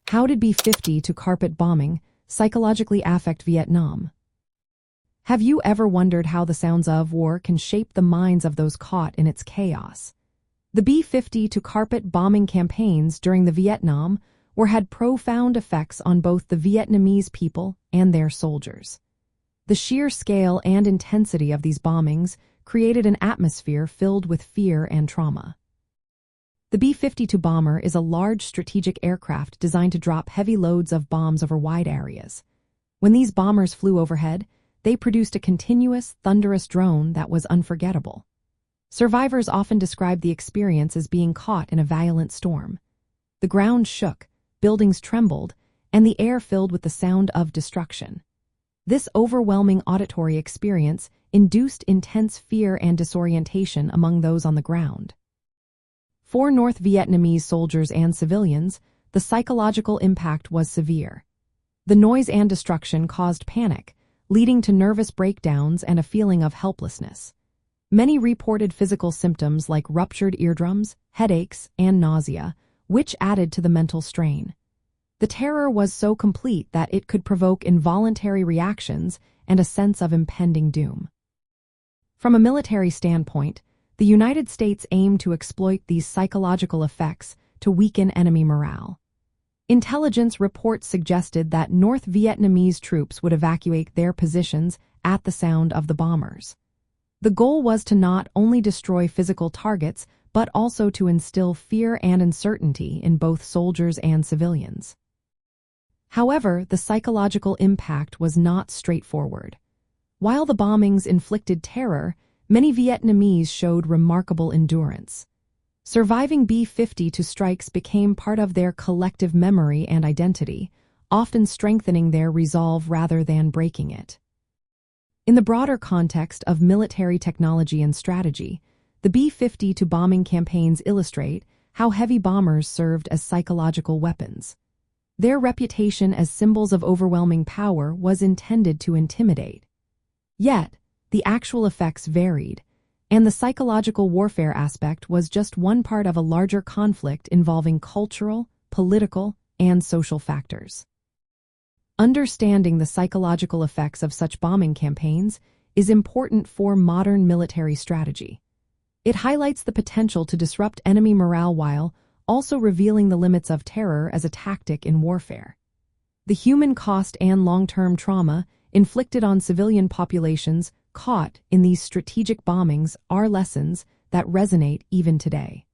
How did B-52 carpet bombing psychologically affect Vietnam? Have you ever wondered how the sounds of war can shape the minds of those caught in its chaos? The B-52 carpet bombing campaigns during the Vietnam War had profound effects on both the Vietnamese people and their soldiers. The sheer scale and intensity of these bombings created an atmosphere filled with fear and trauma. The B-52 bomber is a large strategic aircraft designed to drop heavy loads of bombs over wide areas. When these bombers flew overhead, they produced a continuous, thunderous drone that was unforgettable. Survivors often described the experience as being caught in a violent storm. The ground shook, buildings trembled, and the air filled with the sound of destruction. This overwhelming auditory experience induced intense fear and disorientation among those on the ground. For North Vietnamese soldiers and civilians, the psychological impact was severe. The noise and destruction caused panic, leading to nervous breakdowns and a feeling of helplessness. Many reported physical symptoms like ruptured eardrums, headaches, and nausea, which added to the mental strain. The terror was so complete that it could provoke involuntary reactions and a sense of impending doom. From a military standpoint, the United States aimed to exploit these psychological effects to weaken enemy morale. Intelligence reports suggested that North Vietnamese troops would evacuate their positions at the sound of the bombers. The goal was to not only destroy physical targets, but also to instill fear and uncertainty in both soldiers and civilians. However, the psychological impact was not straightforward. While the bombings inflicted terror, many Vietnamese showed remarkable endurance. Surviving B-52 strikes became part of their collective memory and identity, often strengthening their resolve rather than breaking it. In the broader context of military technology and strategy, the B-52 bombing campaigns illustrate how heavy bombers served as psychological weapons. Their reputation as symbols of overwhelming power was intended to intimidate. Yet, the actual effects varied, and the psychological warfare aspect was just one part of a larger conflict involving cultural, political, and social factors. Understanding the psychological effects of such bombing campaigns is important for modern military strategy. It highlights the potential to disrupt enemy morale while also revealing the limits of terror as a tactic in warfare. The human cost and long-term trauma inflicted on civilian populations caught in these strategic bombings are lessons that resonate even today.